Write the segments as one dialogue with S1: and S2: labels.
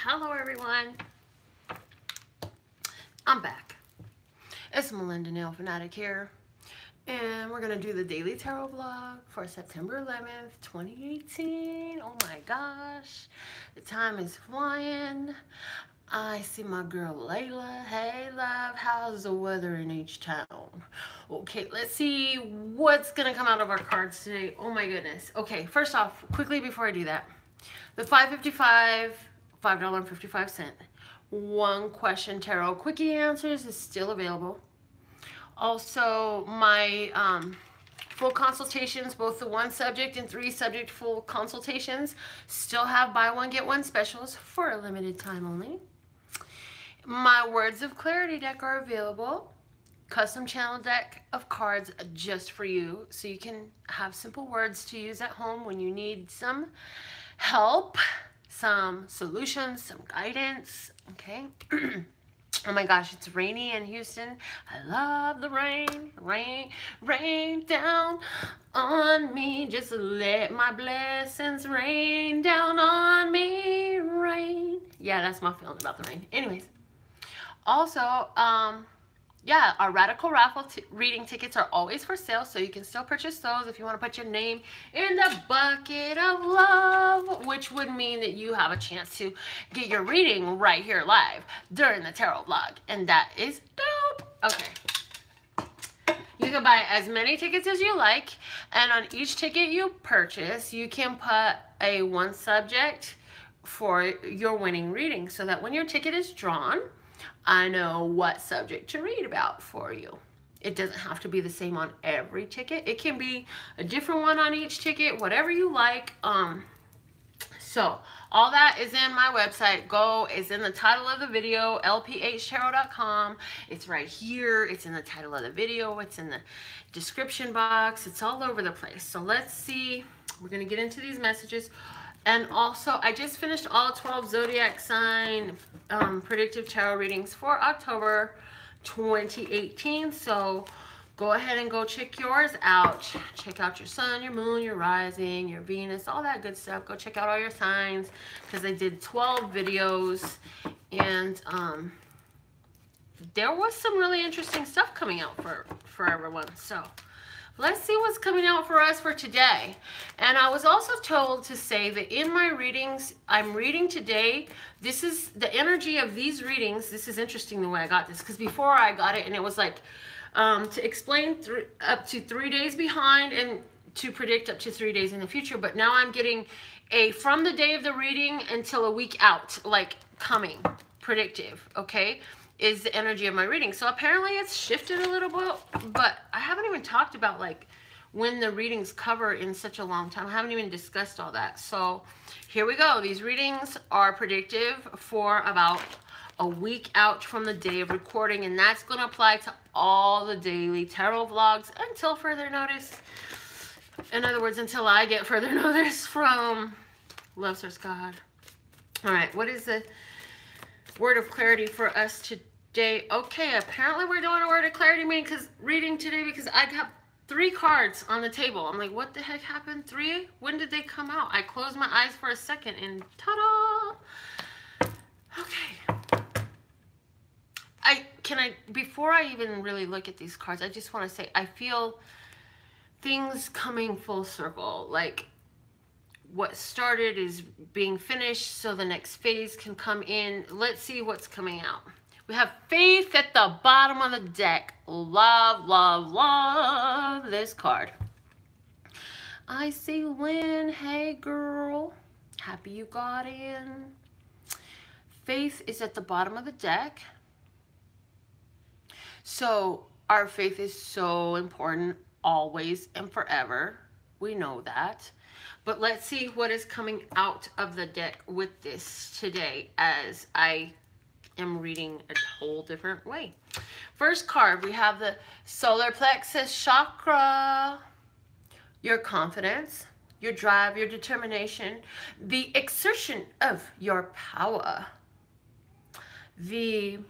S1: Hello everyone, I'm back. It's Melinda NailFanatic here, and we're gonna do the daily tarot vlog for September 11th, 2018. Oh my gosh, the time is flying. I see my girl Layla. Hey love, how's the weather in each town? Okay, let's see what's gonna come out of our cards today. Oh my goodness. Okay, first off, quickly before I do that, the $5.55 one question tarot quickie answers is still available. Also, my full consultations, both the 1 subject and 3 subject full consultations, still have buy one get one specials for a limited time only. My words of clarity deck are available. Custom channel deck of cards just for you, so you can have simple words to use at home when you need some help, some solutions, some guidance. Okay. Oh my gosh, it's rainy in Houston. I love the rain. Rain down on me. Just let my blessings rain down on me. Rain. Yeah, that's my feeling about the rain. Anyways, also, yeah, our radical raffle reading tickets are always for sale, so you can still purchase those if you want to put your name in the bucket of love, which would mean that you have a chance to get your reading right here live during the tarot vlog, and that is dope. Okay. You can buy as many tickets as you like, and on each ticket you purchase, you can put a 1 subject for your winning reading, so that when your ticket is drawn, I know what subject to read about for you. It doesn't have to be the same on every ticket. It can be a different one on each ticket, whatever you like. So all that is in my website. It's in the title of the video, LPHtarot.com. It's right here. It's in the title of the video. It's in the description box. It's all over the place. So let's see. We're going to get into these messages. And also, I just finished all 12 zodiac sign predictive tarot readings for October 2018. So go ahead and go check yours out. Check out your sun, your moon, your rising, your Venus, all that good stuff. Go check out all your signs, because I did 12 videos, and there was some really interesting stuff coming out for everyone. So let's see what's coming out for us for today. And I was also told to say that in my readings, I'm reading today, this is the energy of these readings. This is interesting the way I got this, because before I got it and it was like to explain up to 3 days behind and to predict up to 3 days in the future. But now I'm getting a from the day of the reading until a week out, like coming predictive, okay, is the energy of my reading. So apparently it's shifted a little bit, but I haven't even talked about like when the readings cover in such a long time. I haven't even discussed all that. So here we go. These readings are predictive for about a week out from the day of recording, and that's going to apply to all the daily tarot vlogs until further notice. In other words, until I get further notice from Love Source God. All right, what is the word of clarity for us today? Okay, apparently we're doing a word of clarity reading today because I got 3 cards on the table. I'm like, what the heck happened? 3? When did they come out? I closed my eyes for a second and ta-da! Okay. Before I even really look at these cards, I just want to say I feel things coming full circle. Like what started is being finished, so the next phase can come in. Let's see what's coming out. We have faith at the bottom of the deck. Love, love, love this card. I see Lynn. Hey, girl. Happy you got in. Faith is at the bottom of the deck. So our faith is so important always and forever. We know that. But let's see what is coming out of the deck with this today, as I am reading a whole different way. First card, we have the solar plexus chakra. Your confidence, your drive, your determination, the exertion of your power, the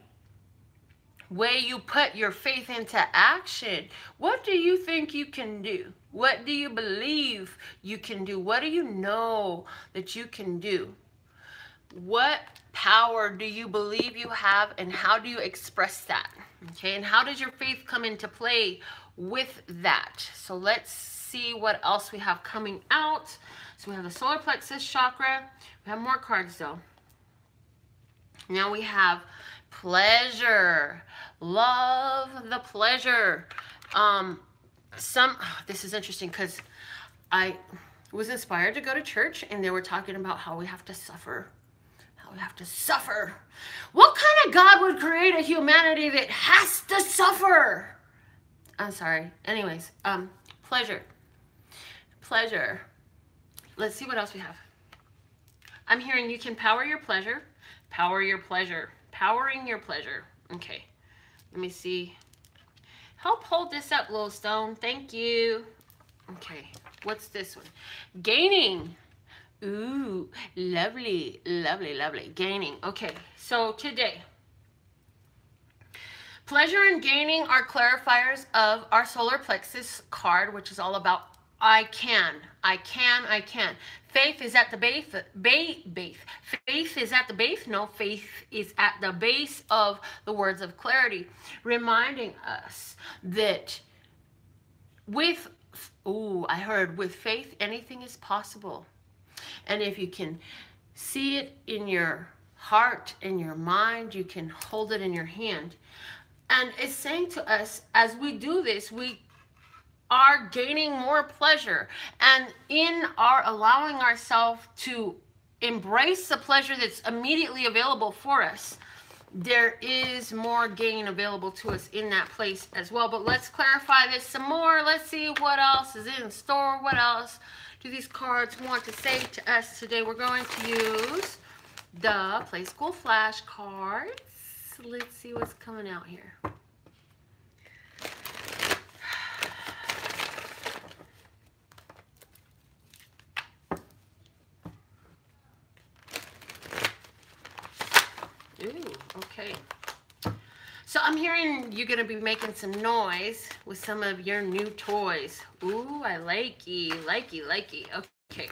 S1: way you put your faith into action. What do you think you can do? What do you believe you can do? What do you know that you can do? What power do you believe you have, and how do you express that? Okay, and how does your faith come into play with that? So let's see what else we have coming out. So we have the solar plexus chakra. We have more cards though. Now we have pleasure. Love the pleasure. This is interesting because I was inspired to go to church, and they were talking about how we have to suffer. How we have to suffer. What kind of God would create a humanity that has to suffer? I'm sorry. Anyways, pleasure. Pleasure. Let's see what else we have. I'm hearing you can power your pleasure. Power your pleasure. Powering your pleasure. Okay. Let me see. Help hold this up, little stone. Thank you. Okay. What's this one? Gaining. Ooh, lovely, lovely, lovely. Gaining. Okay. So today, pleasure and gaining are clarifiers of our solar plexus card, which is all about I can. Faith is at the base. Faith is at the base. No, faith is at the base of the words of clarity, reminding us that with, I heard with faith, anything is possible. And if you can see it in your heart, in your mind, you can hold it in your hand. And it's saying to us, as we do this, we are gaining more pleasure, and in our allowing ourselves to embrace the pleasure that's immediately available for us, there is more gain available to us in that place as well. But let's clarify this some more. Let's see what else is in store. What else do these cards want to say to us today? We're going to use the Play School flashcards. Let's see what's coming out here. Ooh, okay. So I'm hearing you're going to be making some noise with some of your new toys. Ooh, I likey. Okay.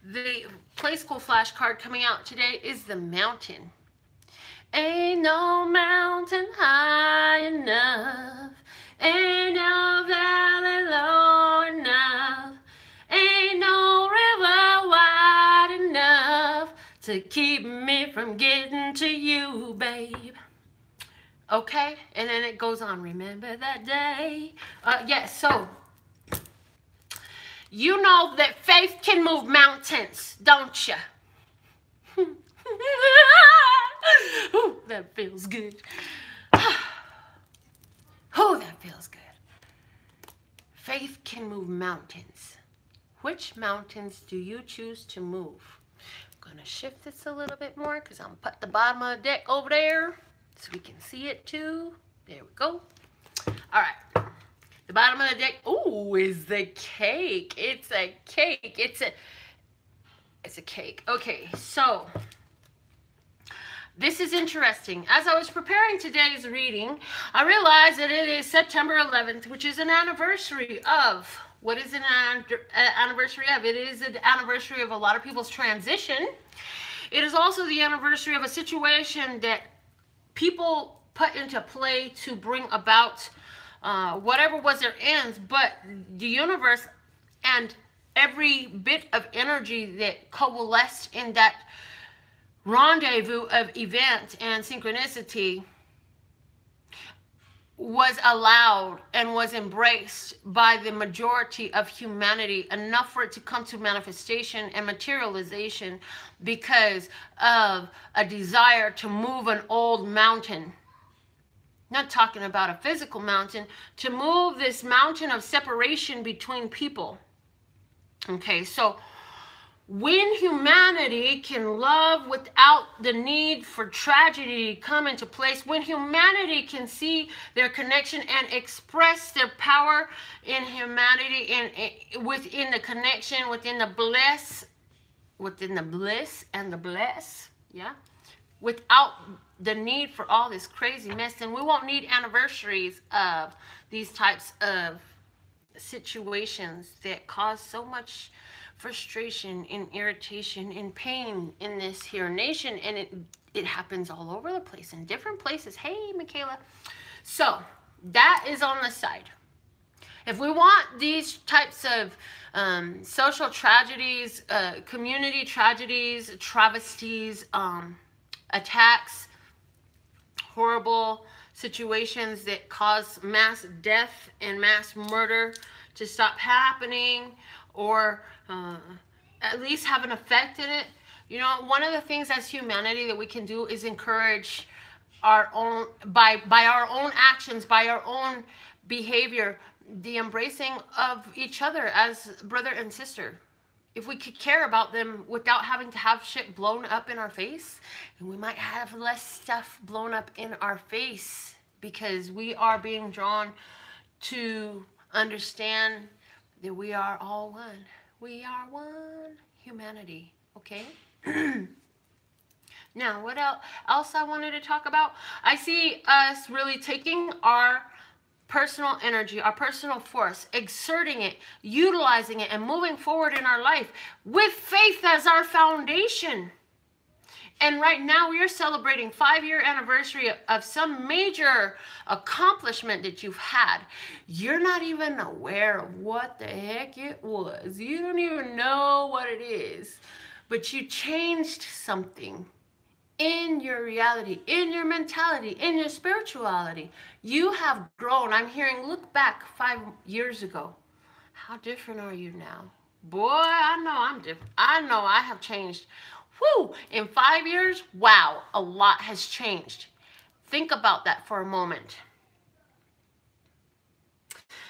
S1: The Play School flashcard coming out today is the Mountain. Ain't no mountain high enough. Ain't no valley low enough. Ain't no river wide enough to keep me from getting to you, babe. Okay? And then it goes on. Remember that day? Yes, so you know that faith can move mountains, don't you? Ooh, that feels good. Oh, that feels good. Faith can move mountains. Which mountains do you choose to move? I'm going to shift this a little bit more because I'm going to put the bottom of the deck over there so we can see it too. There we go. All right. The bottom of the deck, ooh, is the cake. It's a cake. It's a cake. Okay, so this is interesting. As I was preparing today's reading, I realized that it is September 11th, which is an anniversary of, what is an anniversary of? It is an anniversary of a lot of people's transition. It is also the anniversary of a situation that people put into play to bring about whatever was their ends, but the universe and every bit of energy that coalesced in that rendezvous of event and synchronicity was allowed and was embraced by the majority of humanity, enough for it to come to manifestation and materialization because of a desire to move an old mountain. Not talking about a physical mountain, to move this mountain of separation between people. Okay, so when humanity can love without the need for tragedy to come into place, when humanity can see their connection and express their power in humanity and within the connection, within the bliss and the bless, yeah, without the need for all this crazy mess, then we won't need anniversaries of these types of situations that cause so much frustration, in irritation, in pain in this here nation, and it happens all over the place, in different places. Hey, Michaela. So that is on the side. If we want these types of social tragedies, community tragedies, travesties, attacks, horrible situations that cause mass death and mass murder to stop happening, or at least have an effect in it, you know, one of the things as humanity that we can do is encourage our own, by our own actions, by our own behavior, the embracing of each other as brother and sister. If we could care about them without having to have shit blown up in our face, and we might have less stuff blown up in our face, because we are being drawn to understand that we are all one. We are one humanity, okay? Now, what else I wanted to talk about? I see us really taking our personal energy, our personal force, exerting it, utilizing it, and moving forward in our life with faith as our foundation. And right now we are celebrating 5-year anniversary of some major accomplishment that you've had. You're not even aware of what the heck it was. You don't even know what it is. But you changed something in your reality, in your mentality, in your spirituality. You have grown. I'm hearing, look back 5 years ago. How different are you now? Boy, I know I'm different. I know I have changed. Woo! In 5 years, wow, a lot has changed. Think about that for a moment.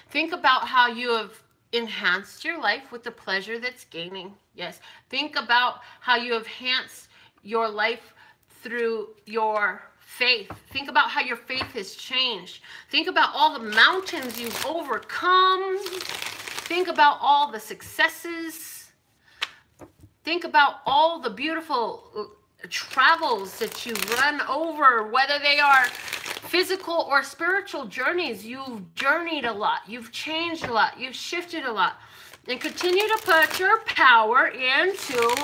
S1: Think about how you have enhanced your life with the pleasure that's gaining. Yes. Think about how you have enhanced your life through your faith. Think about how your faith has changed. Think about all the mountains you've overcome. Think about all the successes. Think about all the beautiful travels that you run over, whether they are physical or spiritual journeys. You've journeyed a lot. You've changed a lot. You've shifted a lot. And continue to put your power into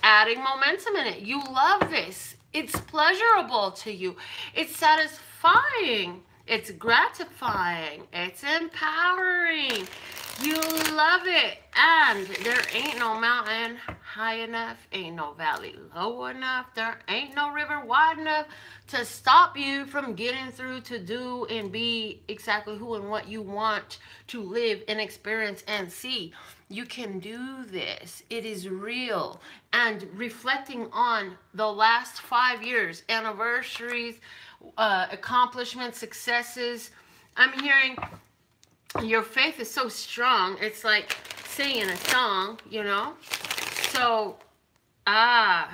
S1: adding momentum in it. You love this. It's pleasurable to you. It's satisfying. It's gratifying. It's empowering. You love it. And there ain't no mountain high enough. Ain't no valley low enough. There ain't no river wide enough to stop you from getting through to do and be exactly who and what you want to live and experience and see. You can do this. It is real. And reflecting on the last 5 years, anniversaries, accomplishments, successes, I'm hearing your faith is so strong. It's like singing a song, you know? So, and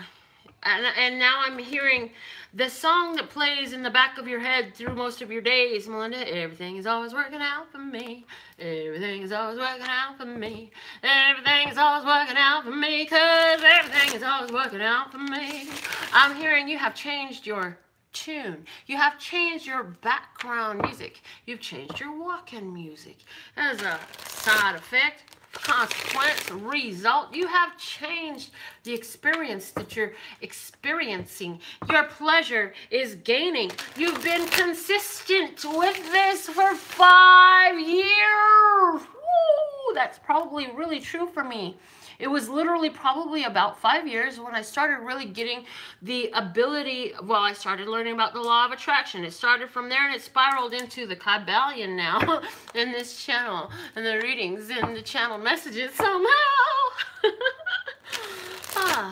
S1: now I'm hearing the song that plays in the back of your head through most of your days, Melinda. Everything is always working out for me. Everything is always working out for me. Everything is always working out for me, 'cause everything is always working out for me. I'm hearing you have changed your tune. You have changed your background music. You've changed your walk-in music. As a side effect, consequence, result, you have changed the experience that you're experiencing. Your pleasure is gaining. You've been consistent with this for 5 years. Woo, that's probably really true for me. It was literally probably about 5 years when I started really getting the ability, well, I started learning about the law of attraction. It started from there and it spiraled into the Kabbalion now in this channel and the readings and the channel messages somehow.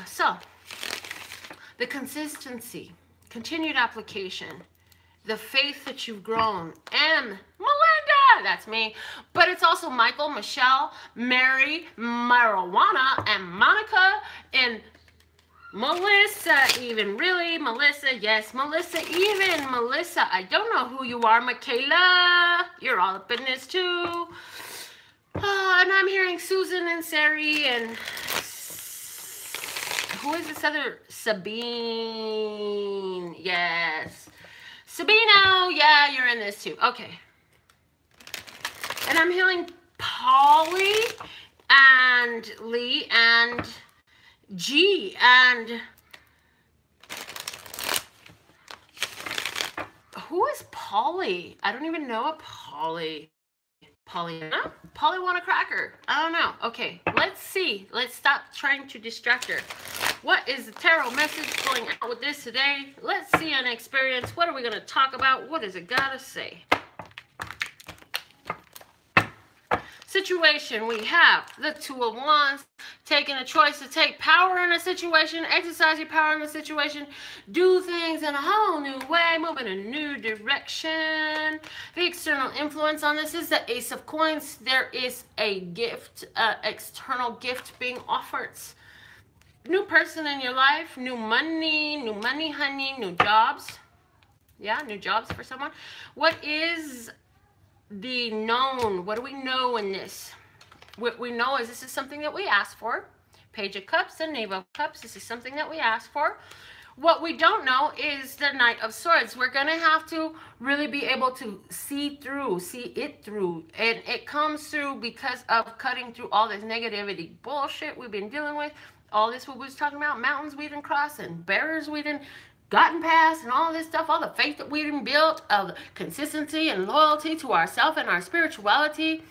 S1: So, the consistency, continued application, the faith that you've grown, and Melinda, that's me, but it's also Michael, Michelle, Mary, Marijuana, and Monica, and Melissa even, really, Melissa, yes, Melissa even, Melissa, I don't know who you are, Michaela, you're all up in this too, and I'm hearing Susan and Sari, and who is this other, Sabine, yes, Sabino, yeah, you're in this too. Okay. And I'm hearing Polly and Lee and G and who is Polly? I don't even know a Polly. Pollyanna? Polly want a cracker. I don't know. Okay, let's see. Let's stop trying to distract her. What is the tarot message going out with this today? Let's see an experience. What are we going to talk about? What does it got to say? Situation, we have the Two of Wands, taking a choice to take power in a situation, exercise your power in a situation, do things in a whole new way, move in a new direction. The external influence on this is the Ace of Coins. There is a gift, external gift being offered. New person in your life, new money, honey, new jobs. Yeah, new jobs for someone. What is the known? What do we know in this? What we know is this is something that we asked for. Page of Cups and Knave of Cups. This is something that we asked for. What we don't know is the Knight of Swords. We're going to have to really be able to see it through. And it comes through because of cutting through all this negativity bullshit we've been dealing with. All this what we was talking about, mountains we didn't cross and barriers we didn't gotten past and all this stuff, all the faith that we didn't build, of the consistency and loyalty to ourselves and our spirituality,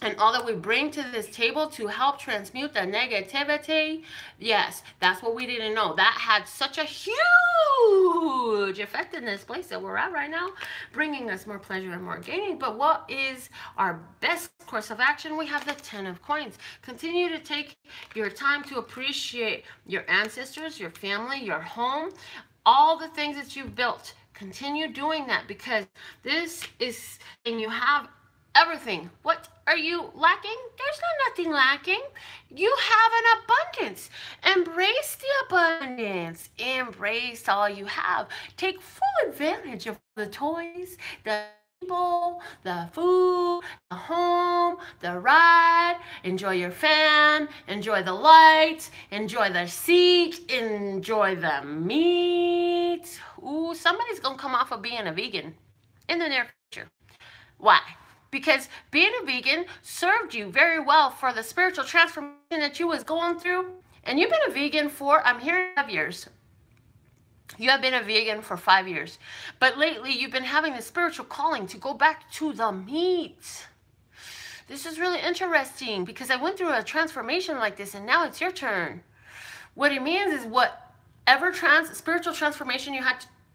S1: and all that we bring to this table to help transmute the negativity. Yes, that's what we didn't know. That had such a huge effect in this place that we're at right now, bringing us more pleasure and more gain. But what is our best course of action? We have the Ten of Coins. Continue to take your time to appreciate your ancestors, your family, your home, all the things that you've built. Continue doing that, because this is, and you have everything. What are you lacking? There's nothing lacking. You have an abundance. Embrace the abundance. Embrace all you have. Take full advantage of the toys, the people, the food, the home, the ride. Enjoy your fan. Enjoy the lights. Enjoy the seat. Enjoy the meat. Ooh, somebody's going to come off of being a vegan in the near future. Why? Because being a vegan served you very well for the spiritual transformation that you was going through. And you've been a vegan for, I'm hearing, 5 years. You have been a vegan for 5 years. But lately, you've been having the spiritual calling to go back to the meat. This is really interesting, because I went through a transformation like this, and now it's your turn. What it means is whatever spiritual transformation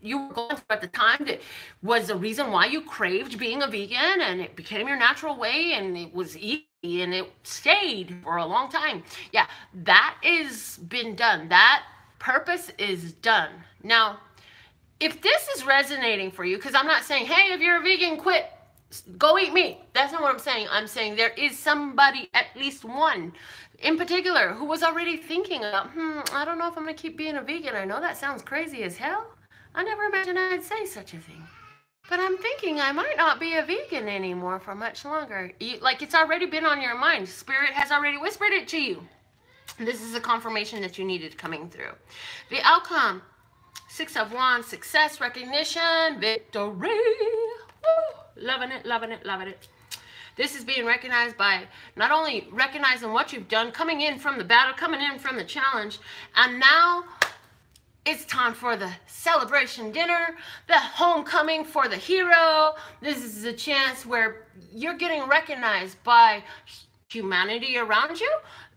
S1: you were going through at the time that was the reason why you craved being a vegan, and it became your natural way, and it was easy, and it stayed for a long time. Yeah, that is been done. That purpose is done. Now, if this is resonating for you, because I'm not saying, hey, if you're a vegan, quit, go eat meat. That's not what I'm saying. I'm saying there is somebody, at least one in particular, who was already thinking about, I don't know if I'm going to keep being a vegan. I know that sounds crazy as hell. I never imagined I'd say such a thing. But I'm thinking I might not be a vegan anymore for much longer. Like, it's already been on your mind. Spirit has already whispered it to you. This is a confirmation that you needed coming through. The outcome, 6 of Wands, success, recognition, victory. Woo! Loving it, loving it, loving it. This is being recognized by not only recognizing what you've done, coming in from the battle, coming in from the challenge, and now it's time for the celebration dinner, the homecoming for the hero. This is a chance where you're getting recognized by humanity around you.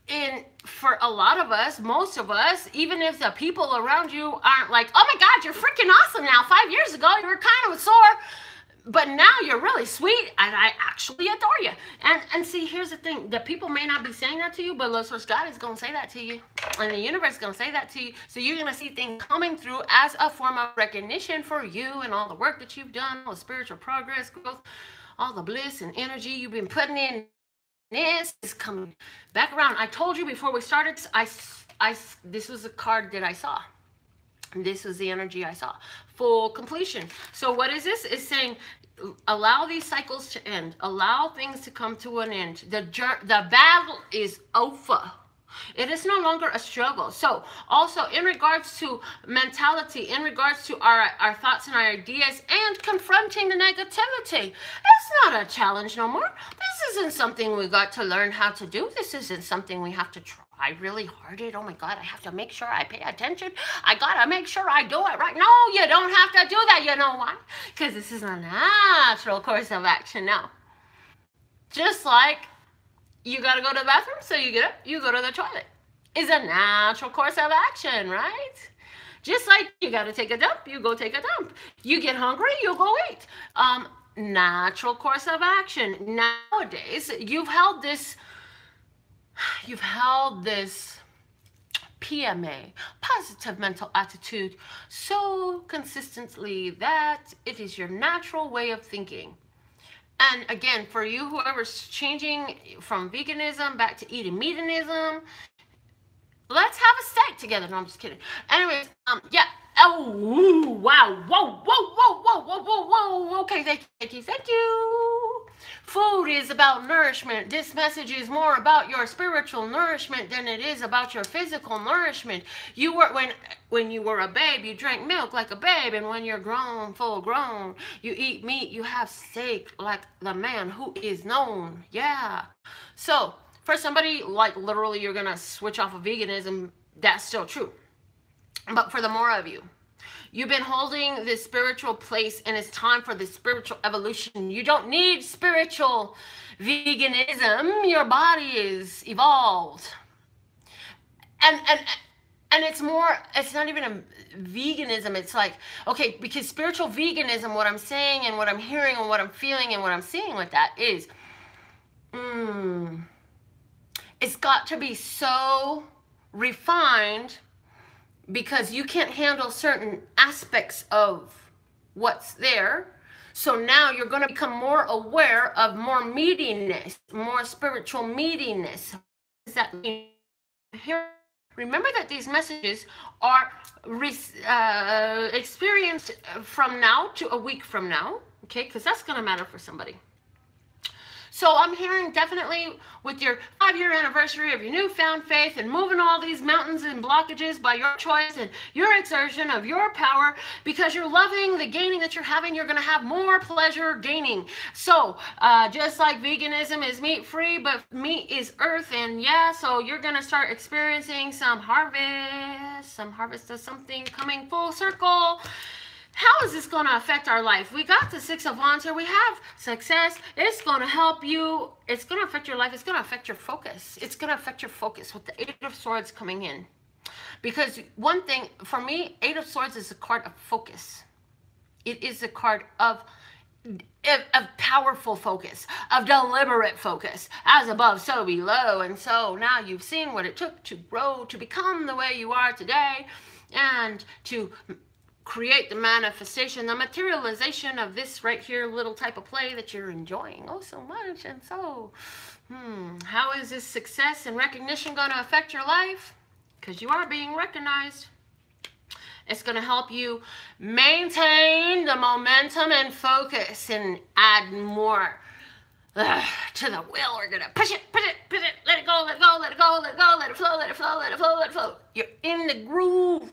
S1: And for a lot of us, most of us, even if the people around you aren't like, oh my God, you're freaking awesome now. 5 years ago, you were kind of sore, but now you're really sweet, and I actually adore you. And see, here's the thing. The people may not be saying that to you, but Lord God is going to say that to you. And the universe is going to say that to you. So you're going to see things coming through as a form of recognition for you and all the work that you've done, all the spiritual progress, growth, all the bliss and energy you've been putting in. This is coming back around. I told you before we started, this was a card that I saw. This was the energy I saw. Full completion. So what is this? It's saying, allow these cycles to end. Allow things to come to an end. The battle is over. It is no longer a struggle. So also in regards to mentality, in regards to our thoughts and our ideas and confronting the negativity, it's not a challenge no more. This isn't something we got to learn how to do. This isn't something we have to try really hard at. Oh my God, I have to make sure I pay attention. I gotta make sure I do it right. No, you don't have to do that. You know why? Because this is a natural course of action now. Just like you gotta go to the bathroom, so you get up, you go to the toilet. It's a natural course of action, right? Just like you gotta take a dump, you go take a dump. You get hungry, you go eat. Natural course of action. Nowadays, you've held this PMA, positive mental attitude, so consistently that it is your natural way of thinking. And again, for you, whoever's changing from veganism back to eating meatism, let's have a steak together. No, I'm just kidding. Anyways, yeah. Oh, wow. Whoa, whoa, whoa, whoa, whoa, whoa, whoa. Okay, thank you. Food is about nourishment. This message is more about your spiritual nourishment than it is about your physical nourishment. You were when you were a babe, you drank milk like a babe, and when you're grown, full grown, you eat meat, you have steak like the man who is known. Yeah. So for somebody like literally you're gonna switch off of veganism, that's still true. But for the more of you, you've been holding this spiritual place, and it's time for the spiritual evolution. You don't need spiritual veganism. Your body is evolved. And it's more, it's not even a veganism. It's like, okay, because spiritual veganism, what I'm saying and what I'm hearing and what I'm feeling and what I'm seeing with that is, it's got to be so refined because you can't handle certain aspects of what's there. So now you're going to become more aware of more meatiness, more spiritual meatiness. What does that mean? Here, remember that these messages are experienced from now to a week from now, okay? Because that's going to matter for somebody. So I'm hearing definitely with your 5-year anniversary of your newfound faith and moving all these mountains and blockages by your choice and your exertion of your power, because you're loving the gaining that you're having, you're going to have more pleasure gaining. So just like veganism is meat free, but meat is earth, and yeah, so you're going to start experiencing some harvest of something coming full circle. How is this going to affect our life? We got the 6 of Wands here. We have success. It's going to help you. It's going to affect your life. It's going to affect your focus. It's going to affect your focus with the 8 of Swords coming in. Because one thing, for me, 8 of Swords is a card of focus. It is a card of powerful focus, of deliberate focus. As above, so below. And so now you've seen what it took to grow, to become the way you are today, and to create the manifestation, the materialization of this right here little type of play that you're enjoying oh so much. And so, how is this success and recognition going to affect your life? Because you are being recognized. It's going to help you maintain the momentum and focus and add more to the will. We're going to push it, let it go, let it go, let it go, let it go, let it flow, let it flow, let it flow, let it flow. You're in the groove.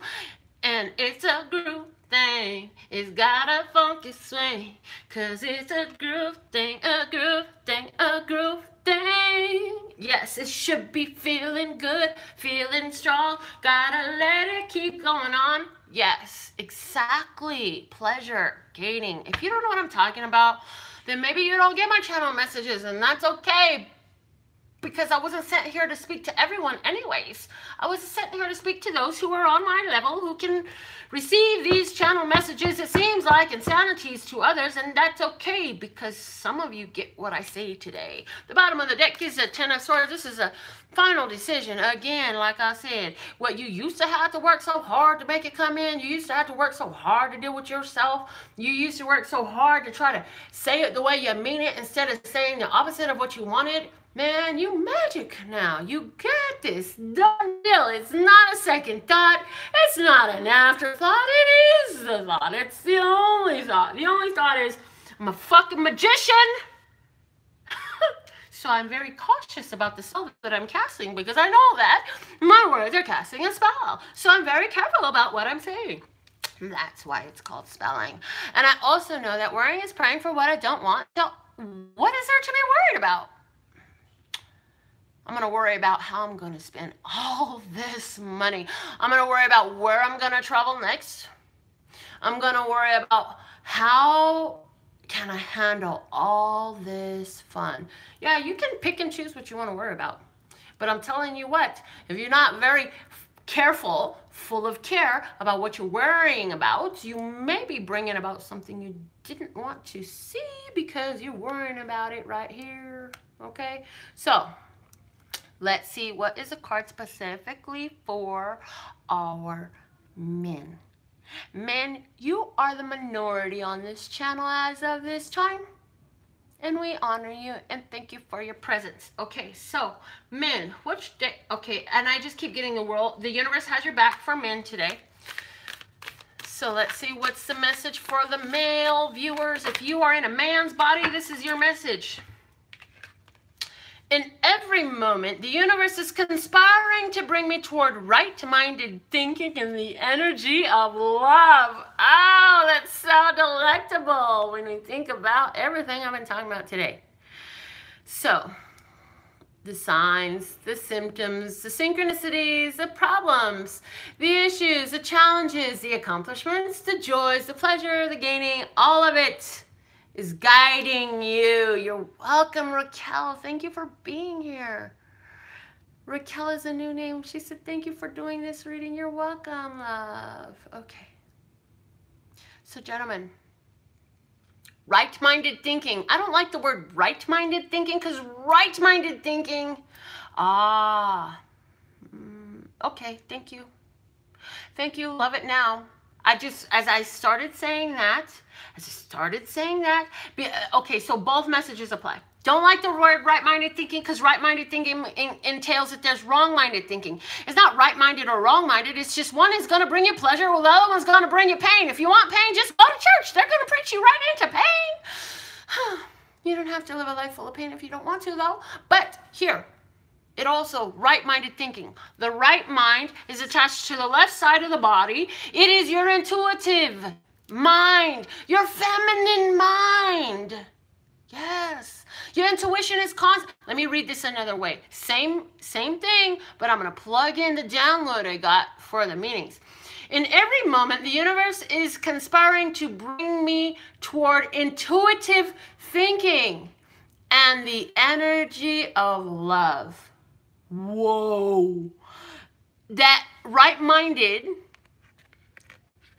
S1: And it's a groove thing. It's got a funky swing. Cause it's a groove thing, a groove thing, a groove thing. Yes, it should be feeling good, feeling strong. Gotta let it keep going on. Yes, exactly. Pleasure gaining. If you don't know what I'm talking about, then maybe you don't get my channel messages, and that's okay. Because I wasn't sent here to speak to everyone anyways. I was sent here to speak to those who are on my level, who can receive these channel messages, it seems like, insanities to others, and that's okay, because some of you get what I say today. The bottom of the deck is a 10 of Swords. This is a final decision. Again, like I said, what you used to have to work so hard to make it come in, you used to have to work so hard to deal with yourself, you used to work so hard to try to say it the way you mean it instead of saying the opposite of what you wanted. Man, you magic now. You got this. Done deal. It's not a second thought. It's not an afterthought. It is the thought. It's the only thought. The only thought is, I'm a fucking magician. So I'm very cautious about the spell that I'm casting because I know that my words are casting a spell. So I'm very careful about what I'm saying. That's why it's called spelling. And I also know that worrying is praying for what I don't want. So what is there to be worried about? I'm going to worry about how I'm going to spend all this money. I'm going to worry about where I'm going to travel next. I'm going to worry about how can I handle all this fun. Yeah, you can pick and choose what you want to worry about. But I'm telling you what, if you're not very careful, full of care about what you're worrying about, you may be bringing about something you didn't want to see because you're worrying about it right here. Okay? So, let's see what is a card specifically for our men. Men, you are the minority on this channel as of this time. And we honor you and thank you for your presence. Okay, so men, which day? Okay, and I just keep getting the universe has your back for men today. So let's see what's the message for the male viewers. If you are in a man's body, this is your message. In every moment, the universe is conspiring to bring me toward right-minded thinking and the energy of love. Oh, that's so delectable when we think about everything I've been talking about today. So, the signs, the symptoms, the synchronicities, the problems, the issues, the challenges, the accomplishments, the joys, the pleasure, the gaining, all of it is guiding you. You're welcome, Raquel. Thank you for being here. Raquel is a new name. She said, thank you for doing this reading. You're welcome, love. Okay. So, gentlemen, right-minded thinking. I don't like the word right-minded thinking because right-minded thinking, okay, thank you. Thank you, love it now. As I started saying that, okay, so both messages apply. Don't like the word right-minded thinking because right-minded thinking entails that there's wrong-minded thinking. It's not right-minded or wrong-minded. It's just one is going to bring you pleasure while the other one's going to bring you pain. If you want pain, just go to church. They're going to preach you right into pain. You don't have to live a life full of pain if you don't want to, though. But here, it also, right-minded thinking. The right mind is attached to the left side of the body. It is your intuitive mind, your feminine mind. Yes. Your intuition is constant. Let me read this another way. Same thing, but I'm going to plug in the download I got for the meanings. In every moment, the universe is conspiring to bring me toward intuitive thinking and the energy of love. Whoa. That right-minded,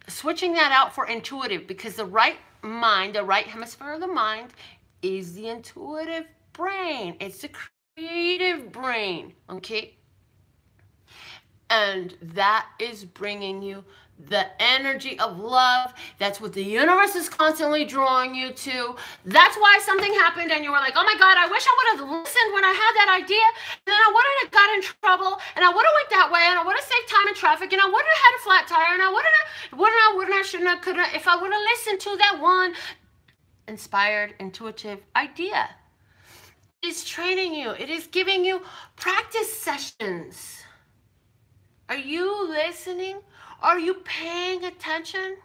S1: switching that out for intuitive, because the right mind, the right hemisphere of the mind is the intuitive brain. It's the creative brain, okay? And that is bringing you the energy of love. That's what the universe is constantly drawing you to. That's why something happened and you were like, oh my God, I wish I would have listened when I had that idea. And then I wouldn't have got in trouble. And I would have went that way. And I would have saved time in traffic. And I wouldn't have had a flat tire. And I wouldn't have, shouldn't have, couldn't have, if I would have listened to that one inspired, intuitive idea. It is training you. It is giving you practice sessions. Are you listening? Are you paying attention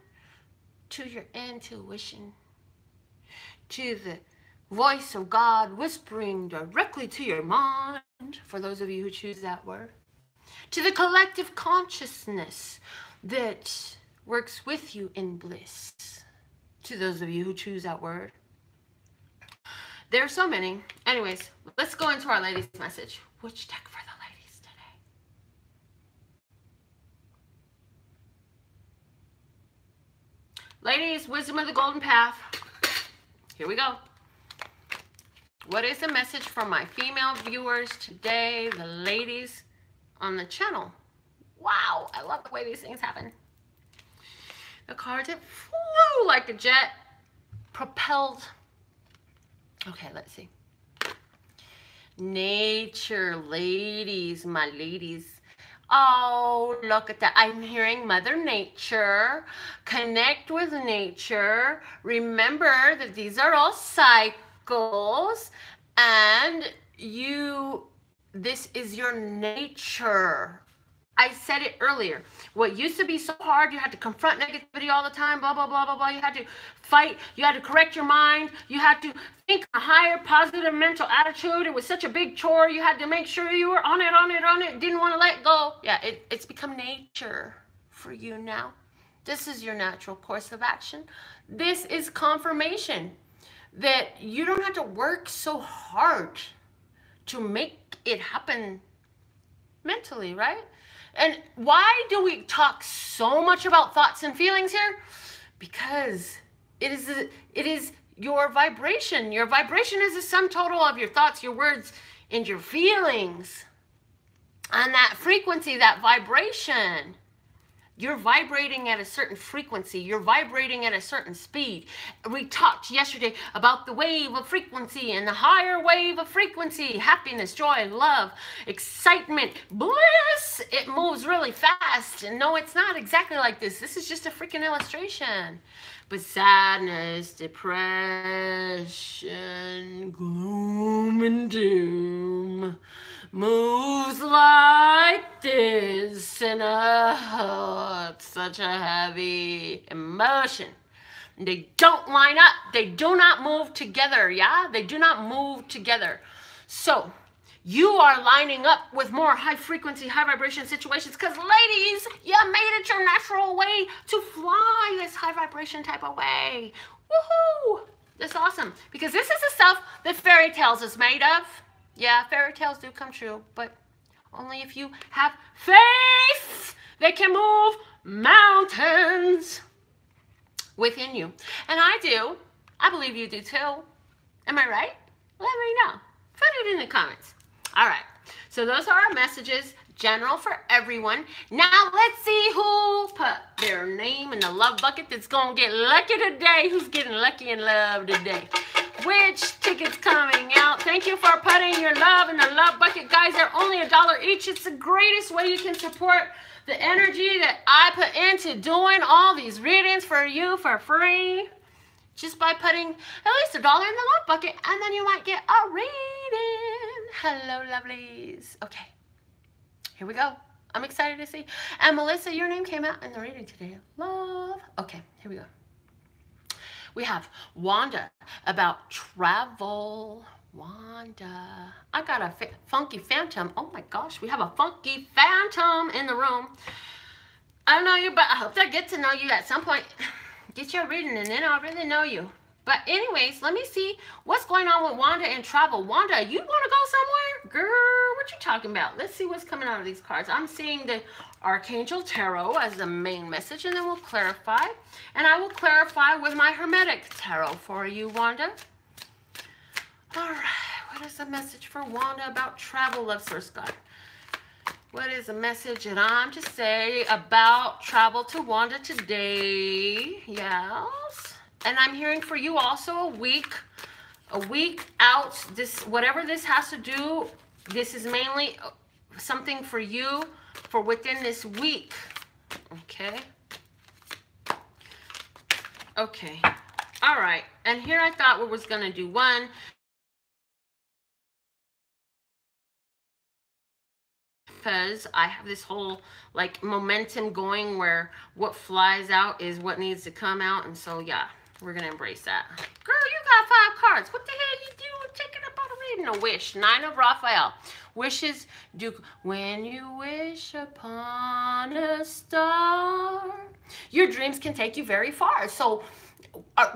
S1: to your intuition? To the voice of God whispering directly to your mind, for those of you who choose that word. To the collective consciousness that works with you in bliss. To those of you who choose that word. There are so many. Anyways, let's go into our ladies' message. Which deck for the ladies today? Ladies, wisdom of the golden path. Here we go. What is the message for my female viewers today, the ladies on the channel? Wow, I love the way these things happen. The cards that flew like a jet, propelled. Okay, let's see. Nature, ladies, my ladies. Oh, look at that. I'm hearing Mother Nature. Connect with nature. Remember that these are all cycles. And this is your nature. I said it earlier. What used to be so hard, you had to confront negativity all the time, blah, blah, blah, blah, blah. You had to fight. You had to correct your mind. You had to think a higher positive mental attitude. It was such a big chore. You had to make sure you were on it, didn't want to let go. Yeah, it's become nature for you now. This is your natural course of action. This is confirmation that you don't have to work so hard to make it happen mentally, right? And why do we talk so much about thoughts and feelings here? Because it is your vibration. Your vibration is the sum total of your thoughts, your words, and your feelings. And that frequency, that vibration, you're vibrating at a certain frequency. You're vibrating at a certain speed. We talked yesterday about the wave of frequency and the higher wave of frequency. Happiness, joy, love, excitement, bliss. It moves really fast. And no, it's not exactly like this. This is just a freaking illustration. But sadness, depression, gloom and doom moves like this in such a heavy emotion. They don't line up. They do not move together, yeah? They do not move together. So you are lining up with more high frequency, high vibration situations because, ladies, you made it your natural way to fly this high vibration type of way. Woohoo! That's awesome because this is the stuff that fairy tales is made of. Yeah, fairy tales do come true, but only if you have faith they can move mountains within you. And I do. I believe you do too. Am I right? Let me know. Put it in the comments. All right. So those are our messages, general for everyone. Now let's see who put their name in the love bucket that's going to get lucky today. Who's getting lucky in love today? Which ticket's coming out? Thank you for putting your love in the love bucket. Guys, they're only $1 each. It's the greatest way you can support the energy that I put into doing all these readings for you for free. Just by putting at least $1 in the love bucket, and then you might get a reading. Hello, lovelies. Okay, here we go. I'm excited to see. And Melissa, your name came out in the reading today. Love. Okay, here we go. We have Wanda about travel. Wanda. I got a funky phantom. Oh my gosh, we have a funky phantom in the room. I don't know you, but I hope I get to know you at some point. Get your reading and then I'll really know you. But anyways, let me see what's going on with Wanda and travel. Wanda, you want to go somewhere? Girl, what you talking about? Let's see what's coming out of these cards. I'm seeing the Archangel Tarot as the main message, and then we'll clarify. And I will clarify with my Hermetic Tarot for you, Wanda. All right, what is the message for Wanda about travel, love source God? What is the message that I'm to say about travel to Wanda today? Yes. And I'm hearing for you also a week out. This, whatever this has to do, this is mainly something for you for within this week. Okay. Okay. All right. And here I thought we was going to do one. Because I have this whole like momentum going where what flies out is what needs to come out. And so, yeah, we're going to embrace that. Girl, you got 5 cards. What the hell you doing taking up on a reading? A wish. 9 of Raphael. Wishes do. When you wish upon a star, your dreams can take you very far. So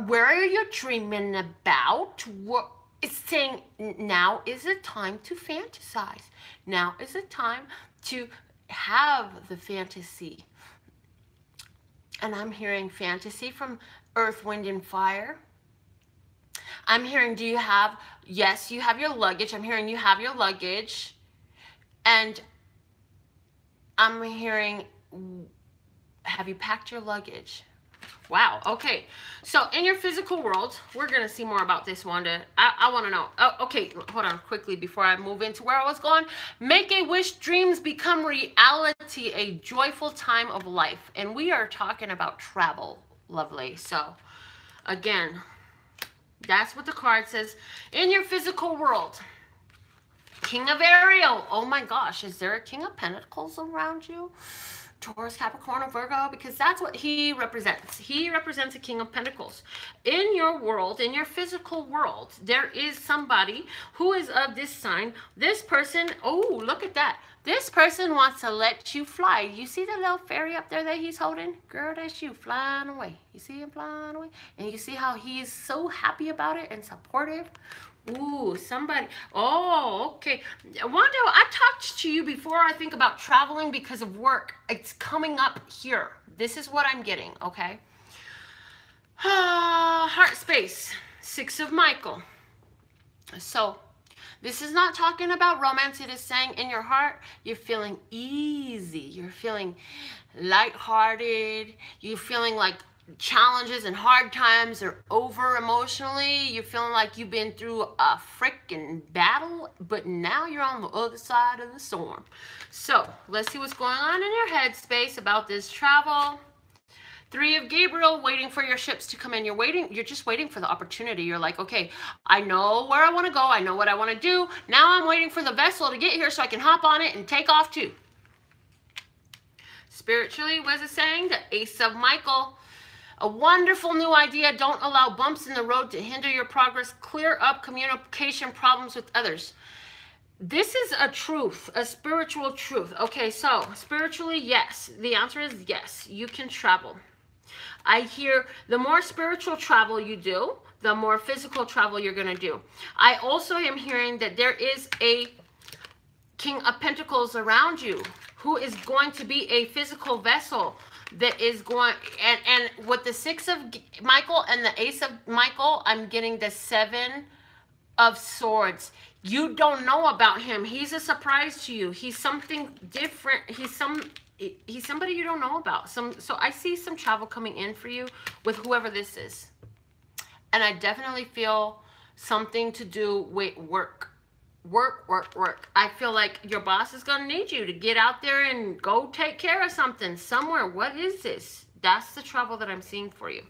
S1: where are you dreaming about? What it's saying now is the time to fantasize. Now is the time to have the fantasy. And I'm hearing fantasy from Earth, Wind, and Fire. I'm hearing, do you have, yes, you have your luggage. I'm hearing you have your luggage. And I'm hearing, have you packed your luggage? Wow, okay. So in your physical world, we're going to see more about this, Wanda. I want to know. Oh, okay, hold on quickly before I move into where I was going. Make a wish, dreams become reality, a joyful time of life. And we are talking about travel, lovely. So again, that's what the card says. In your physical world, King of Ariel. Oh my gosh, is there a King of Pentacles around you? Taurus, Capricorn, or Virgo, because that's what he represents. He represents a King of Pentacles. In your world, in your physical world, there is somebody who is of this sign. This person, oh, look at that. This person wants to let you fly. You see the little fairy up there that he's holding? Girl, that's you flying away. You see him flying away? And you see how he's so happy about it and supportive? Ooh, somebody. Oh, okay. Wanda, I talked to you before. I think about traveling because of work. It's coming up here. This is what I'm getting, okay? Heart space. 6 of Michael. So, this is not talking about romance. It is saying in your heart, you're feeling easy. You're feeling lighthearted. You're feeling like challenges and hard times are over emotionally. You're feeling like you've been through a freaking battle, but now you're on the other side of the storm. So let's see what's going on in your headspace about this travel. 3 of Gabriel, waiting for your ships to come in. You're just waiting for the opportunity. You're like, okay, I know where I want to go. I know what I want to do. Now I'm waiting for the vessel to get here so I can hop on it and take off too. Spiritually, what is it saying? The Ace of Michael. A wonderful new idea. Don't allow bumps in the road to hinder your progress. Clear up communication problems with others. This is a truth, a spiritual truth. Okay, so spiritually, yes. The answer is yes. You can travel. I hear the more spiritual travel you do, the more physical travel you're going to do. I also am hearing that there is a King of Pentacles around you who is going to be a physical vessel that is going, and with the 6 of Michael and the Ace of Michael, I'm getting the 7 of Swords. You don't know about him. He's a surprise to you. He's something different. He's somebody you don't know about. So I see some travel coming in for you with whoever this is. And I definitely feel something to do with work. Work. I feel like your boss is going to need you to get out there and go take care of something somewhere. What is this? That's the trouble that I'm seeing for you.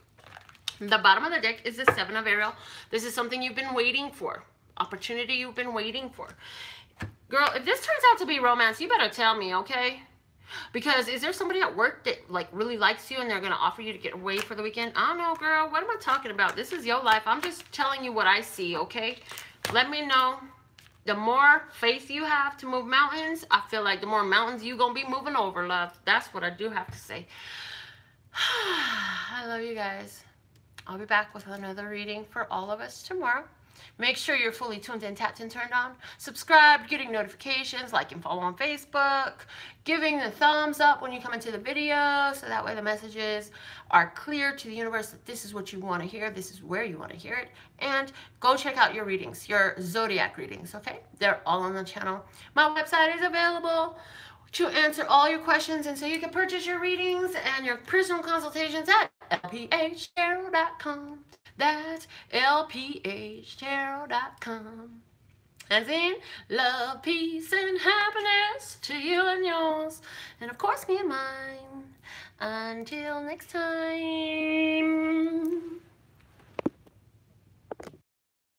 S1: The bottom of the deck is the 7 of Ariel. This is something you've been waiting for. Opportunity you've been waiting for. Girl, if this turns out to be romance, you better tell me, okay? Because is there somebody at work that like really likes you and they're going to offer you to get away for the weekend? I don't know, girl. What am I talking about? This is your life. I'm just telling you what I see, okay? Let me know. The more faith you have to move mountains, I feel like the more mountains you're going to be moving over, love. That's what I do have to say. I love you guys. I'll be back with another reading for all of us tomorrow. Make sure you're fully tuned in, tapped and turned on. Subscribe, getting notifications, like and follow on Facebook, giving the thumbs up when you come into the video, so that way the messages are clear to the universe that this is what you want to hear, this is where you want to hear it. And go check out your readings, your zodiac readings, okay? They're all on the channel. My website is available to answer all your questions, and so you can purchase your readings and your personal consultations at LPHtarot.com. That's LPHtarot.com. As in, love, peace, and happiness to you and yours. And of course, me and mine. Until next time.